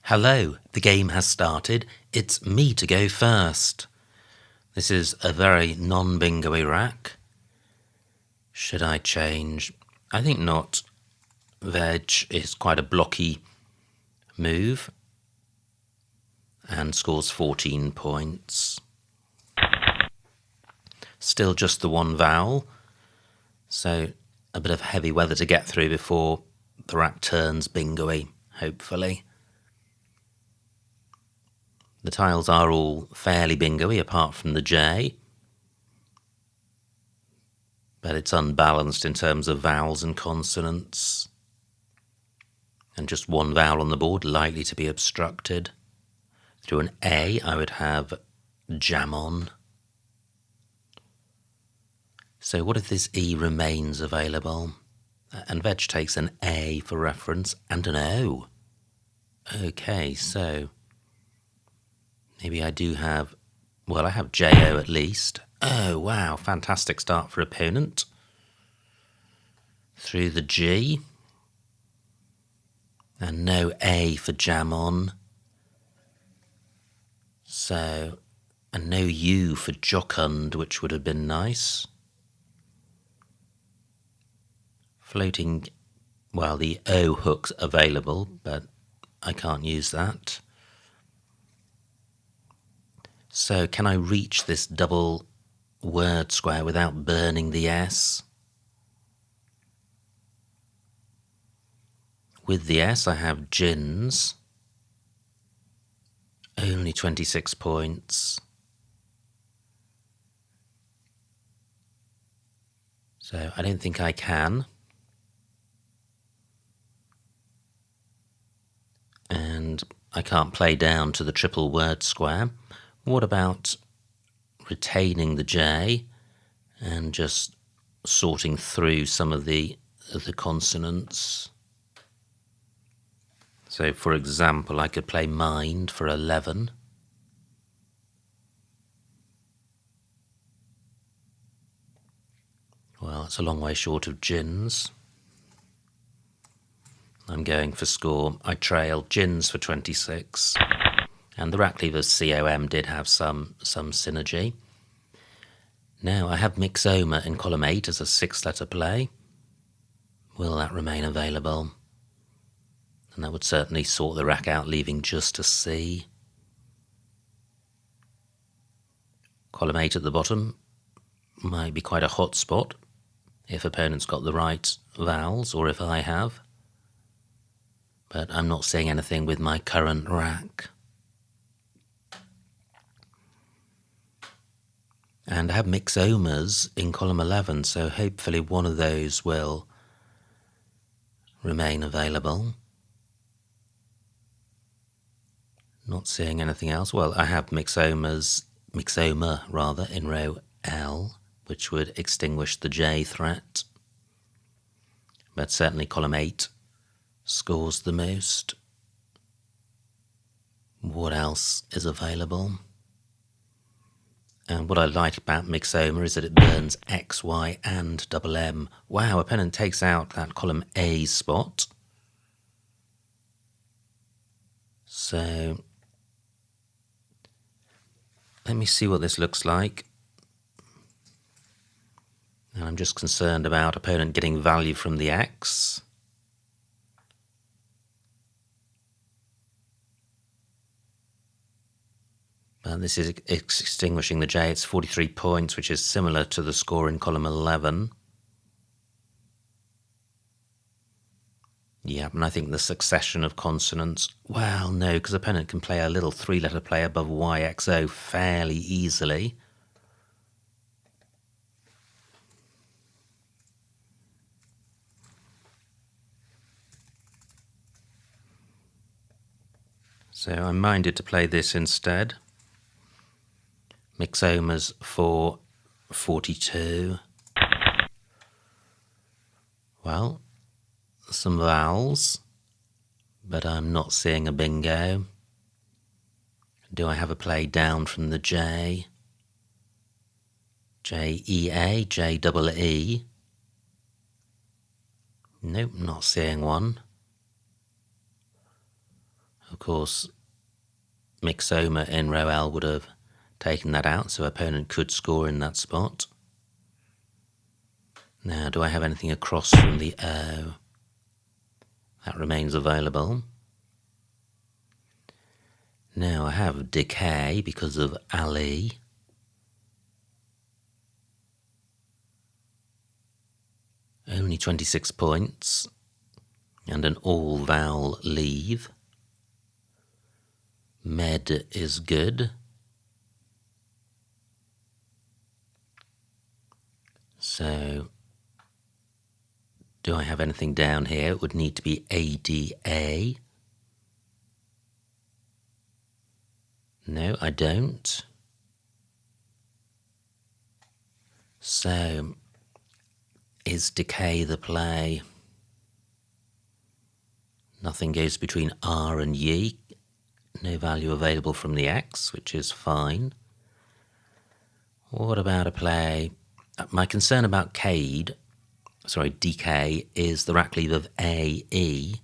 Hello, the game has started. It's me to go first. This is a very non-bingo-y rack. Should I change? I think not. Veg is quite a blocky move and scores 14 points. Still just the one vowel, so a bit of heavy weather to get through before the rack turns bingo-y, hopefully. The tiles are all fairly bingo-y apart from the J, but it's unbalanced in terms of vowels and consonants, and just one vowel on the board likely to be obstructed. Through an A, I would have jam on. So what if this E remains available? And veg takes an A for reference and an O. Okay, so maybe I do have, well, I have J-O at least. Oh, wow, fantastic start for opponent. Through the G. And no A for jam on. So, and no U for jocund, which would have been nice. Floating, well, the O hook's available, but I can't use that. So can I reach this double word square without burning the S? With the S I have gins. Only 26 points. So I don't think I can. And I can't play down to the triple word square. What about retaining the J and just sorting through some of the consonants? So, for example, I could play mind for 11. Well, it's a long way short of gins. I'm going for score. I trail gins for 26. And the rack lever's COM did have some synergy. Now I have mixoma in column 8 as a 6-letter play. Will that remain available? And that would certainly sort the rack out, leaving just a C. Column 8 at the bottom might be quite a hot spot if opponents got the right vowels, or if I have. But I'm not seeing anything with my current rack. And I have mixomas in column 11, so hopefully one of those will remain available. Not seeing anything else. Well, I have mixoma rather, in row L, which would extinguish the J threat. But certainly column 8 scores the most. What else is available? And what I like about mixoma is that it burns X, Y, and double M. Wow, opponent takes out that column A spot. So let me see what this looks like. And I'm just concerned about opponent getting value from the X. But this is extinguishing the J. It's 43 points, which is similar to the score in column 11. Yeah, and I think the succession of consonants, well, no, because opponent can play a little 3-letter play above YXO fairly easily. So I'm minded to play this instead. Mixomas for 42. Well, some vowels, but I'm not seeing a bingo. Do I have a play down from the J? J-E-A, J-double-E. Nope, not seeing one. Of course, Mixoma in row L would have taken that out, so opponent could score in that spot. Now, do I have anything across from the O? That remains available. Now I have decay because of Ali. Only 26 points. And an all-vowel leave. Med is good. So, do I have anything down here? It would need to be ADA. No, I don't. So, is decay the play? Nothing goes between R and Y. No value available from the X, which is fine. What about a play? My concern about decay, is the rack leave of AE.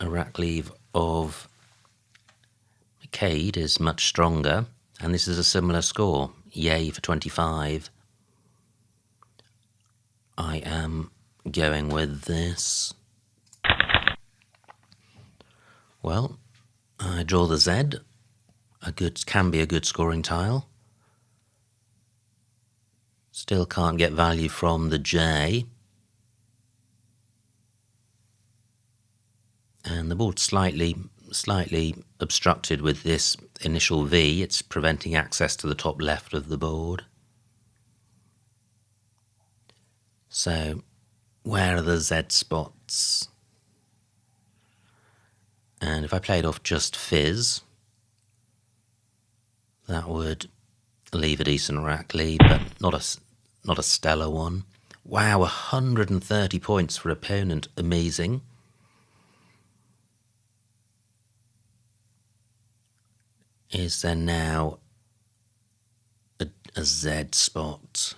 A rack leave of Cade is much stronger, and this is a similar score. Yay for 25. I am going with this. Well, I draw the Z. Can be a good scoring tile. Still can't get value from the J. And the board's slightly obstructed with this initial V. It's preventing access to the top left of the board. So, where are the Z spots? And if I played off just Fizz, that would leave a decent rack lead, but not a stellar one. Wow, 130 points for opponent. Amazing. Is there now a Z spot?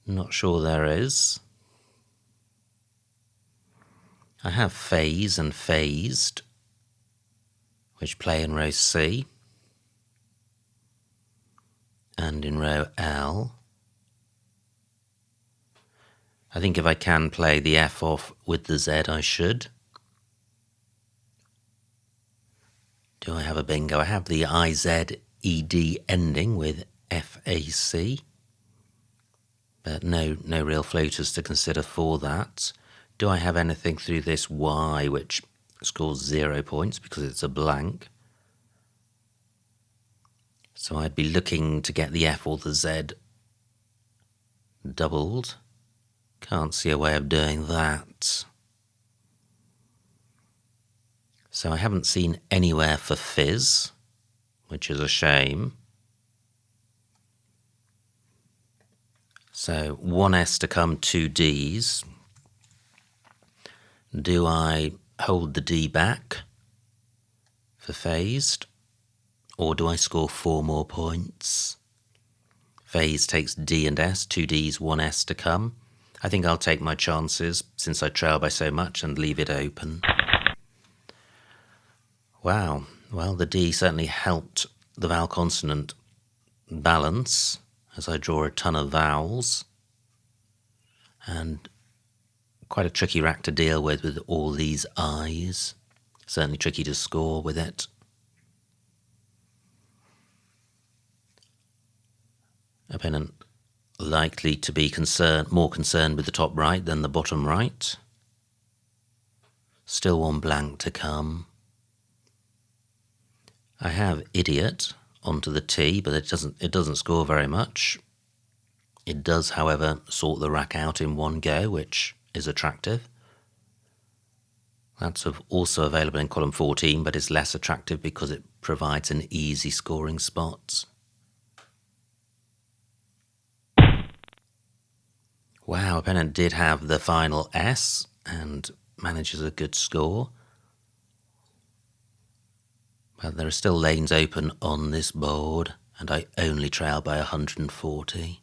Not sure there is. I have phase and phased, which play in row C and in row L. I think if I can play the F off with the Z, I should. Do I have a bingo? I have the IZED ending with FAC, but no real floaters to consider for that. Do I have anything through this Y which scores 0 points because it's a blank? So I'd be looking to get the F or the Z doubled. Can't see a way of doing that. So I haven't seen anywhere for Fizz, which is a shame. So 1S to come, 2 Ds. Do I hold the D back for phased, or do I score 4 more points? Phase takes D and S, 2 Ds, 1S to come. I think I'll take my chances since I trail by so much and leave it open. Wow, well, the D certainly helped the vowel consonant balance as I draw a ton of vowels, and quite a tricky rack to deal with all these I's. Certainly tricky to score with it. Opponent likely to be more concerned with the top right than the bottom right. Still one blank to come. I have idiot onto the T, but it doesn't score very much. It does, however, sort the rack out in one go, which is attractive. That's also available in column 14, but is less attractive because it provides an easy scoring spot. Wow, opponent did have the final S and manages a good score. But there are still lanes open on this board, and I only trail by 140.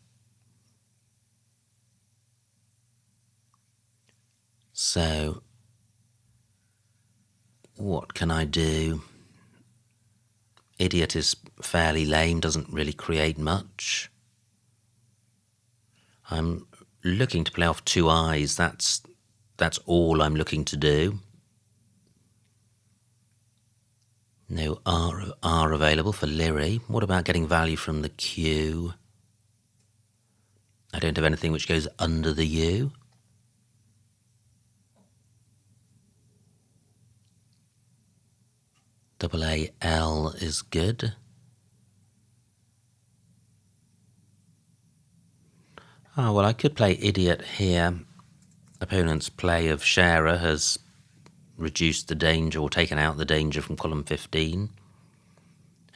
So what can I do? Idiot is fairly lame, doesn't really create much. I'm looking to play off 2 eyes. That's all I'm looking to do. No R available for Leary. What about getting value from the Q? I don't have anything which goes under the U. Double A L is good. Oh, well, I could play idiot here. Opponent's play of Sharer has reduced the danger or taken out the danger from column 15.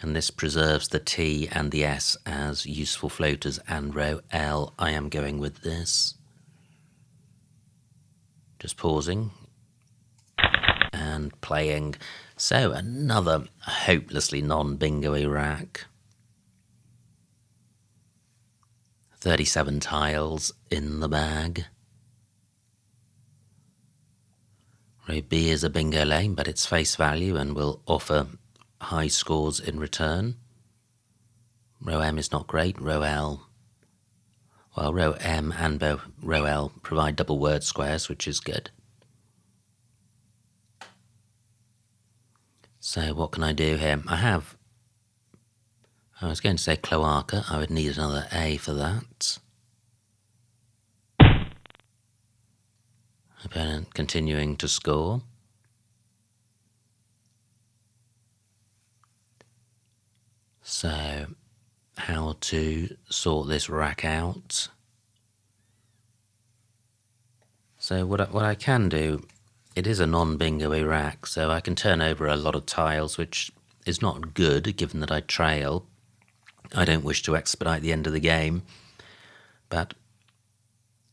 And this preserves the T and the S as useful floaters and row L. I am going with this. Just pausing and playing. So another hopelessly non-bingo-y rack. 37 tiles in the bag. Row B is a bingo lane, but it's face value and will offer high scores in return. Row M is not great. Row L, well, row M and row L provide double word squares, which is good. So what can I do here? I was going to say cloaca. I would need another A for that. Opponent continuing to score. So how to sort this rack out? So what I can do, it is a non-bingo-y rack, so I can turn over a lot of tiles, which is not good given that I trail. I don't wish to expedite the end of the game, but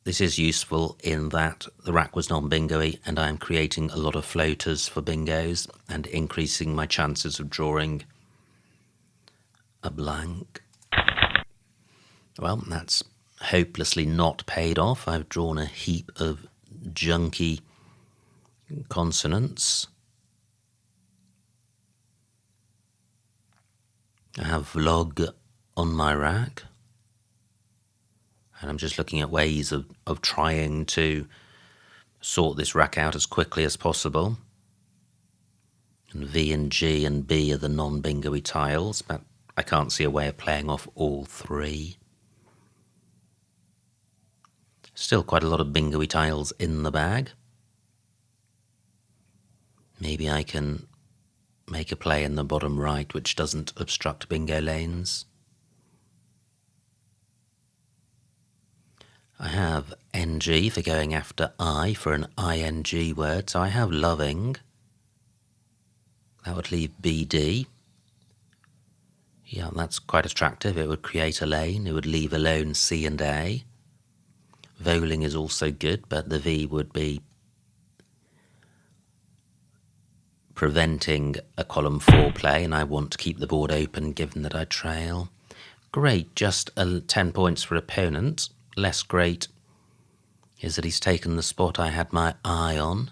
this is useful in that the rack was non-bingo-y and I'm creating a lot of floaters for bingos and increasing my chances of drawing a blank. Well, that's hopelessly not paid off. I've drawn a heap of junky consonants. I have vlog on my rack, and I'm just looking at ways of trying to sort this rack out as quickly as possible. And V and G and B are the non-bingo-y tiles, but I can't see a way of playing off all 3. Still quite a lot of bingo-y tiles in the bag. Maybe I can make a play in the bottom right which doesn't obstruct bingo lanes. I have NG for going after I for an ING word, so I have loving. That would leave BD. Yeah, that's quite attractive. It would create a lane. It would leave alone C and A. Voling is also good, but the V would be preventing a column 4 play, and I want to keep the board open given that I trail. Great, just 10 points for opponent. Less great is that he's taken the spot I had my eye on.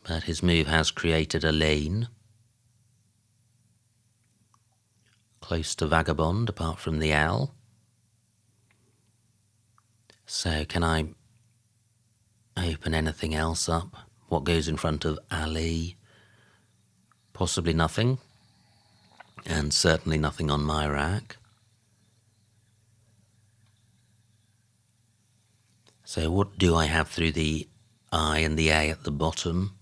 But his move has created a lane. Close to Vagabond, apart from the L. So can I open anything else up? What goes in front of Ali? Possibly nothing. And certainly nothing on my rack. So what do I have through the I and the A at the bottom?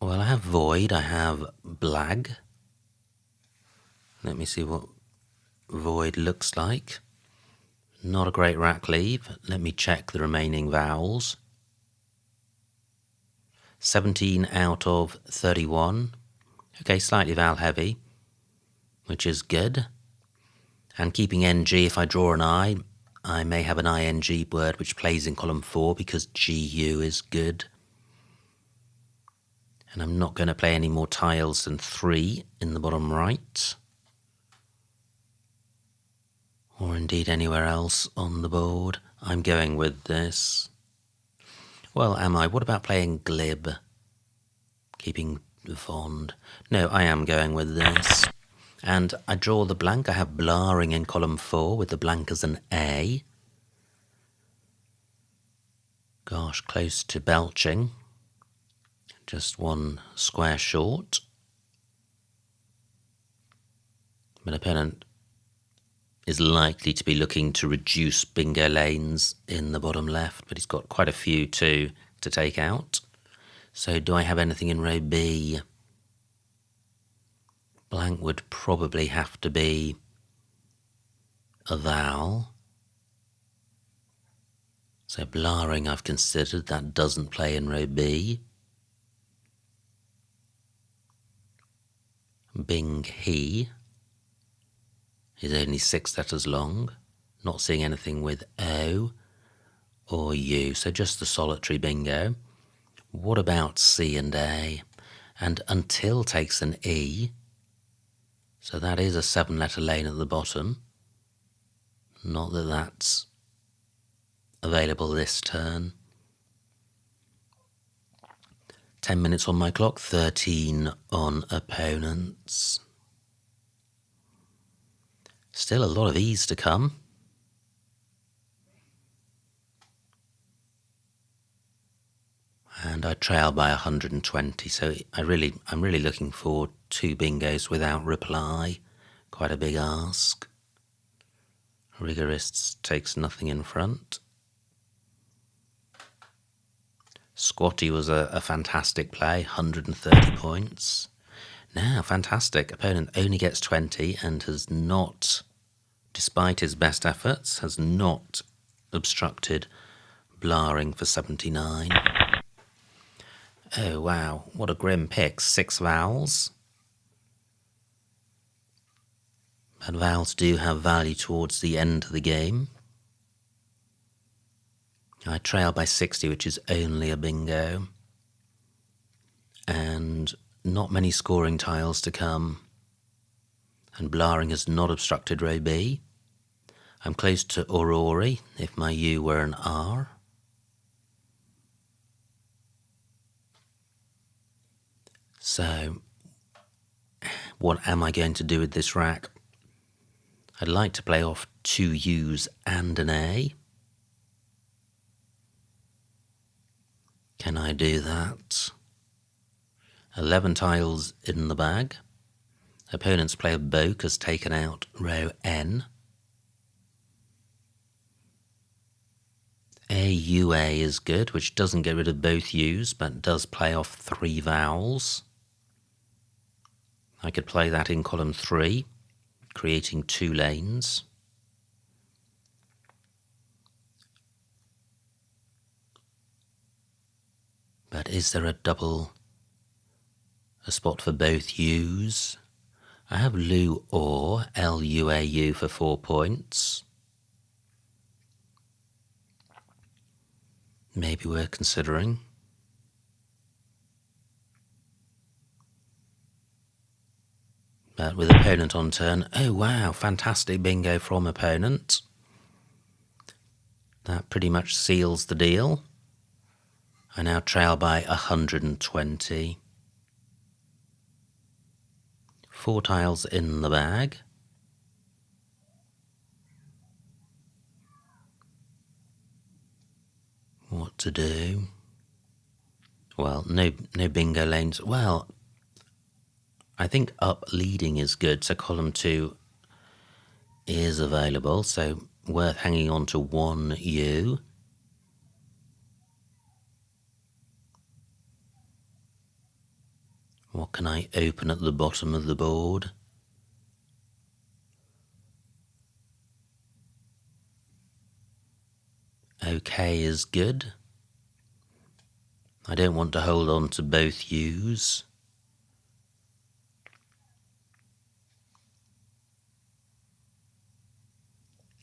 Well, I have void, I have blag. Let me see what void looks like. Not a great rack leave. Let me check the remaining vowels. 17 out of 31. Okay, slightly vowel heavy, which is good. And keeping NG, if I draw an I may have an ING word which plays in column 4 because GU is good. And I'm not going to play any more tiles than 3 in the bottom right. or indeed anywhere else on the board. I'm going with this. Well, am I? What about playing glib? Keeping fond. No, I am going with this. And I draw the blank. I have blaring in column 4 with the blank as an A. Gosh, close to belching. Just one square short. My opponent is likely to be looking to reduce bingo lanes in the bottom left, but he's got quite a few to take out. So do I have anything in row B? Blank would probably have to be a vowel. So blaring I've considered, that doesn't play in row B. Bing he is only 6 letters long. Not seeing anything with O or U, so just the solitary bingo. What about C and A? And until takes an E, so that is a 7-letter lane at the bottom. Not that that's available this turn. 10 minutes on my clock, 13 on opponents. Still a lot of E's to come. And I trail by 120, so I'm really looking for 2 bingos without reply. Quite a big ask. Rigorists takes nothing in front. Squatty was a fantastic play, 130 points. Now, fantastic. Opponent only gets 20 and has not, despite his best efforts, has not obstructed blaring for 79. Oh, wow. What a grim pick. 6 vowels. But vowels do have value towards the end of the game. I trail by 60, which is only a bingo. And not many scoring tiles to come. And blaring has not obstructed row B. I'm close to Aurori, if my U were an R. So, what am I going to do with this rack? I'd like to play off 2 U's and an A. Can I do that? 11 tiles in the bag. Opponent's player Boke has taken out row N. AUA is good, which doesn't get rid of both U's, but does play off 3 vowels. I could play that in column 3, creating 2 lanes. But is there a spot for both U's? I have Lu or Luau for 4 points. Maybe we're considering. But with opponent on turn, oh wow, fantastic bingo from opponent. That pretty much seals the deal. I now trail by 120. 4 tiles in the bag. What to do? Well, no bingo lanes. Well, I think up leading is good, so column 2 is available, so worth hanging on to 1 U. What can I open at the bottom of the board? OK is good. I don't want to hold on to both U's.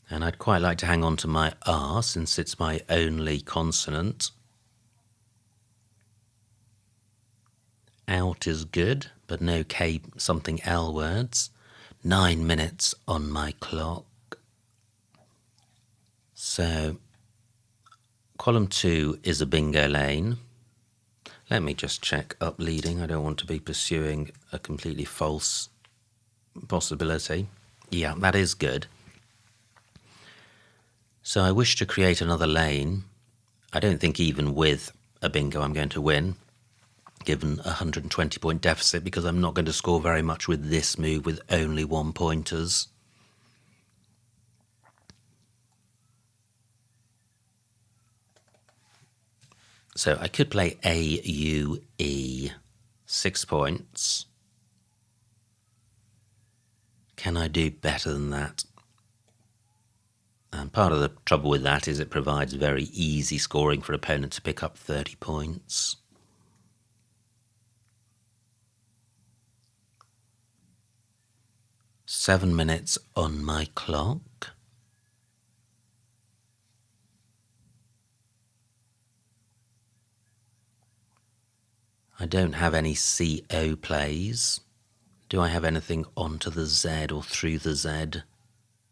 And I'd quite like to hang on to my R since it's my only consonant. Out is good, but no K something L words. 9 minutes on my clock. So column 2 is a bingo lane. Let me just check up leading. I don't want to be pursuing a completely false possibility. Yeah, that is good. So I wish to create another lane. I don't think even with a bingo I'm going to win, given a 120-point deficit, because I'm not going to score very much with this move with only 1 pointers. So I could play A, U, E, 6 points. Can I do better than that? And part of the trouble with that is it provides very easy scoring for opponent to pick up 30 points. Seven minutes on my clock. I don't have any CO plays. Do I have anything onto the Z or through the Z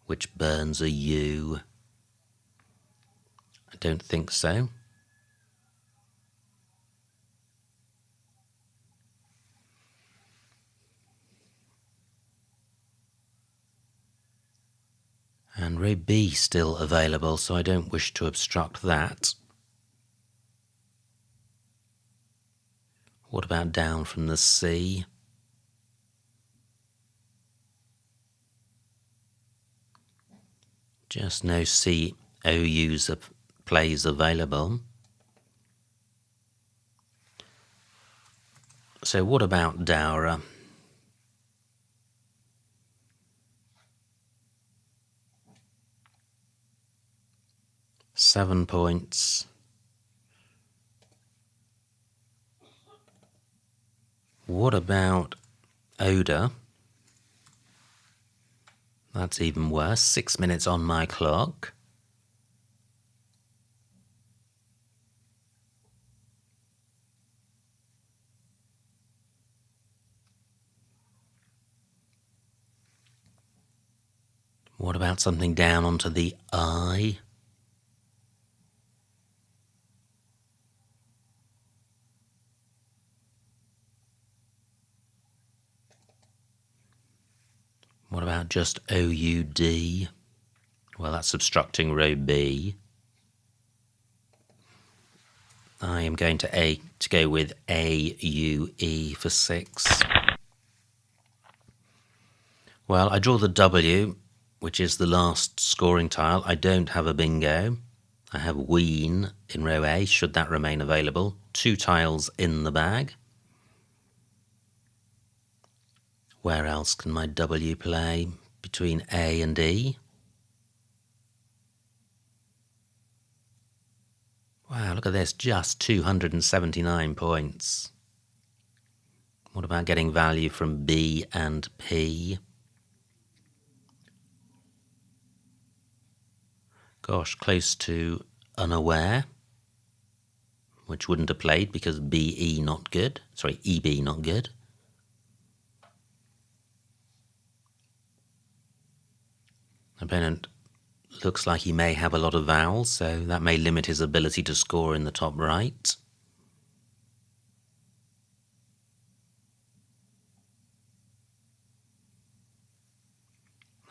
which burns a U? I don't think so. And row B still available, so I don't wish to obstruct that. What about down from the C? Just no C OUs plays available. So what about Dowra? Seven points. What about Oda? That's even worse. 6 minutes on my clock. What about something down onto the I? What about just OUD? Well, that's obstructing row B. I am going to go with AUE for 6. Well, I draw the W, which is the last scoring tile. I don't have a bingo. I have Ween in row A, should that remain available. 2 tiles in the bag. Where else can my W play? Between A and E. Wow, look at this, just 279 points. What about getting value from B and P? Gosh, close to unaware, which wouldn't have played because BE not good. Sorry, EB not good. Opponent looks like he may have a lot of vowels, so that may limit his ability to score in the top right.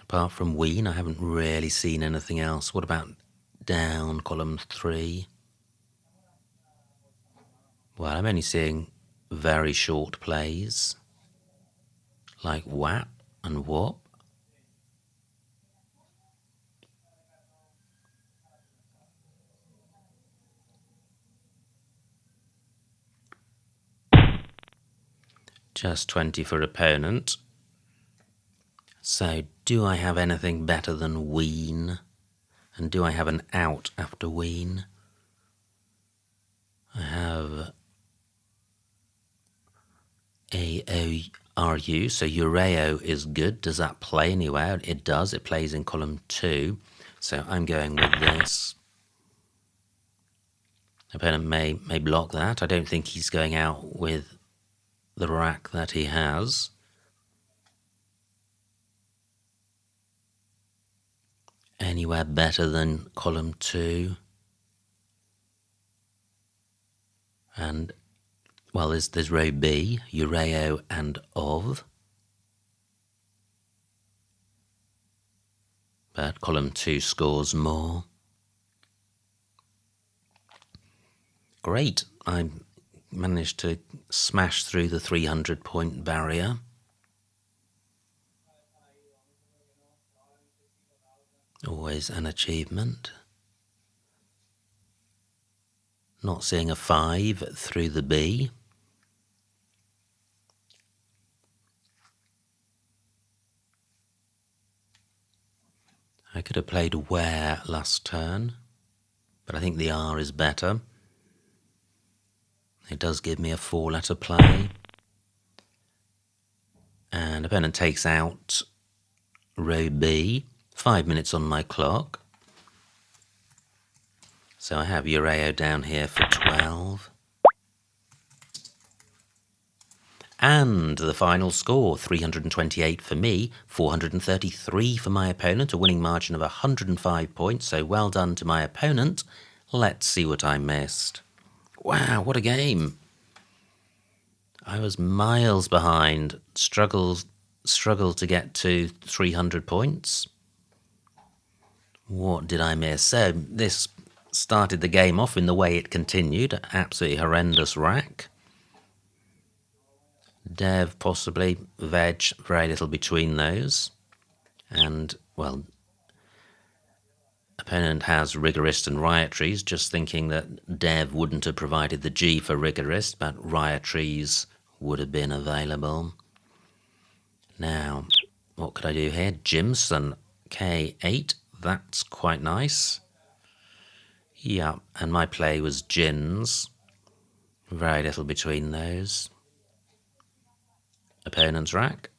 Apart from Ween, I haven't really seen anything else. What about down column 3? Well, I'm only seeing very short plays, like WAP and WOP. Just 20 for opponent. So, do I have anything better than Ween? And do I have an out after Ween? I have AORU, so Ureo is good. Does that play anywhere? It does. It plays in column 2. So I'm going with this. Opponent may block that. I don't think he's going out with the rack that he has. anywhere better than column 2. And, well, there's row B, Ureo and of. But column 2 scores more. Great, I managed to smash through the 300-point barrier. Always an achievement. Not seeing a 5 through the B. I could have played where last turn, but I think the R is better. It does give me a 4-letter play. And opponent takes out row B, 5 minutes on my clock. So I have Ureo down here for 12. And the final score, 328 for me, 433 for my opponent, a winning margin of 105 points, so well done to my opponent. Let's see what I missed. Wow, what a game. I was miles behind, struggled to get to 300 points. What did I miss? So this started the game off in the way it continued, absolutely horrendous rack. Dev, possibly. Veg, very little between those. And, well, opponent has Rigorist and Riotries, just thinking that Dev wouldn't have provided the G for Rigorist, but Riotries would have been available. Now, what could I do here? Jimson, K8, that's quite nice. Yeah, and my play was Gins. Very little between those. Opponent's rack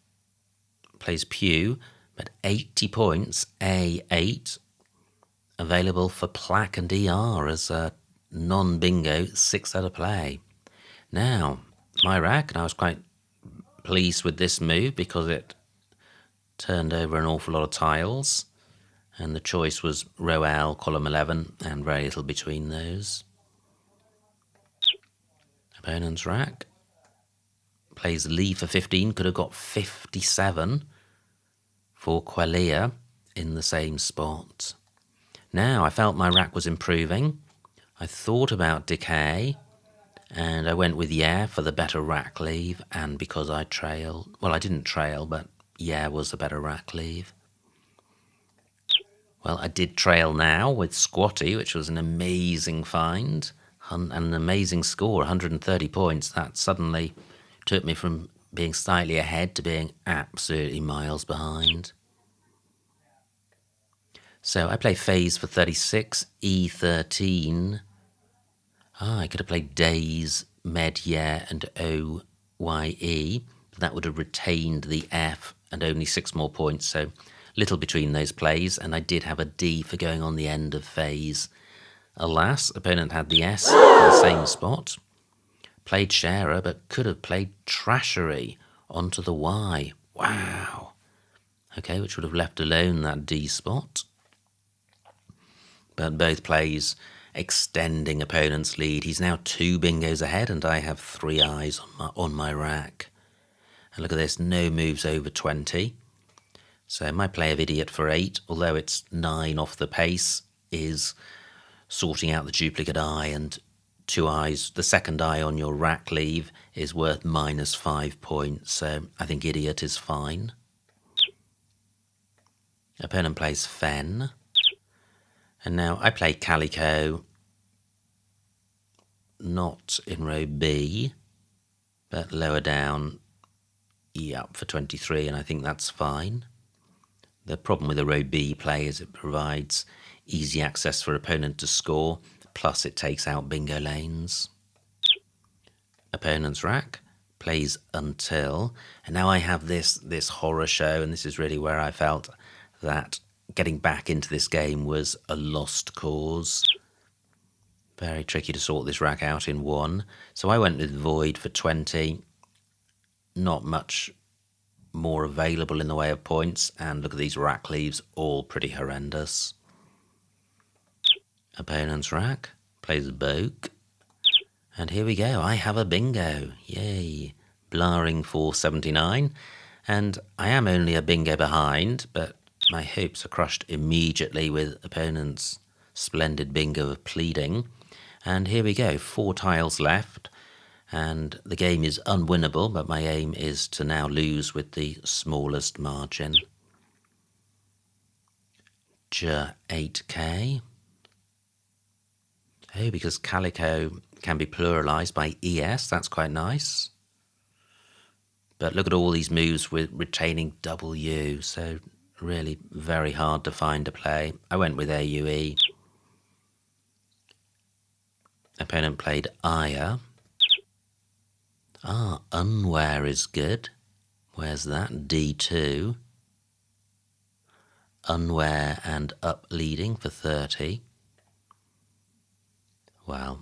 plays Pew, but 80 points, A8, available for Plaque and ER as a non-bingo 6-letter play. Now, my rack, and I was quite pleased with this move because it turned over an awful lot of tiles, and the choice was row L, column 11, and very little between those. Opponent's rack plays Lee for 15, could have got 57 for Quelia in the same spot. Now, I felt my rack was improving. I thought about Decay, and I went with Yeah for the better rack leave, and because I trailed, well, I didn't trail, but Yeah was the better rack leave. Well, I did trail now with Squatty, which was an amazing find, and an amazing score, 130 points. That suddenly took me from being slightly ahead to being absolutely miles behind. So I play Phase for 36, E13. I could have played Days, Med, Yeah, and OYE. But that would have retained the F and only 6 more points, so little between those plays, and I did have a D for going on the end of Phase. Alas, opponent had the S in the same spot. Played Sharer, but could have played Trashery onto the Y. Wow. Okay, which would have left alone that D spot. But both plays extending opponent's lead. He's now 2 bingos ahead, and I have 3 eyes on my rack. And look at this, no moves over 20. So my play of Idiot for 8, although it's 9 off the pace, is sorting out the duplicate eye, and 2 eyes, the second eye on your rack leave is worth -5 points, so I think Idiot is fine. Opponent plays Fen, and now I play Calico, not in row B, but lower down, up for 23, and I think that's fine. The problem with a row B play is it provides easy access for opponent to score, plus it takes out bingo lanes. Opponent's rack plays Until, and now I have this horror show, and this is really where I felt that getting back into this game was a lost cause. Very tricky to sort this rack out in one, so I went with Void for 20. Not much more available in the way of points. And look at these rack leaves, all pretty horrendous. Opponent's rack plays Boke. And here we go, I have a bingo. Yay. Blaring 479. And I am only a bingo behind, but my hopes are crushed immediately with opponent's splendid bingo of pleading. And here we go, 4 tiles left. And the game is unwinnable, but my aim is to now lose with the smallest margin. J8K. Oh, because calico can be pluralised by ES, that's quite nice. But look at all these moves with retaining W, so really very hard to find a play. I went with AUE. Opponent played Aya. Ah, unware is good. Where's that? D2. Unware and up leading for 30. Well,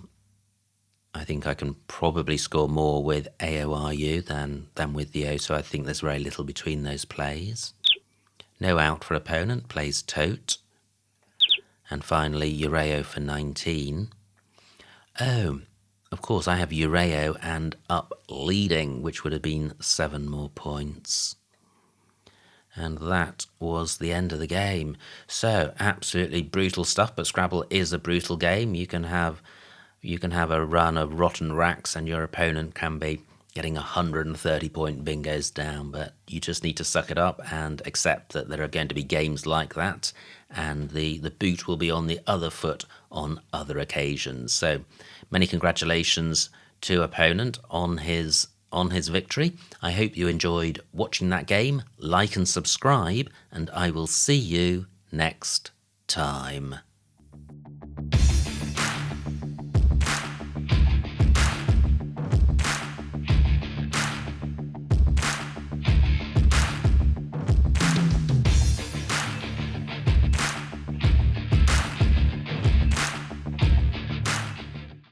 I think I can probably score more with AORU than with the O, so I think there's very little between those plays. No out for opponent, plays Tote. And finally, Ureo for 19. Oh, of course, I have Ureo and up leading, which would have been 7 more points. And that was the end of the game. So, absolutely brutal stuff, but Scrabble is a brutal game. You can have a run of rotten racks and your opponent can be getting 130-point bingos down, but you just need to suck it up and accept that there are going to be games like that, and the boot will be on the other foot on other occasions. So many congratulations to opponent on his victory. I hope you enjoyed watching that game. Like and subscribe, and I will see you next time.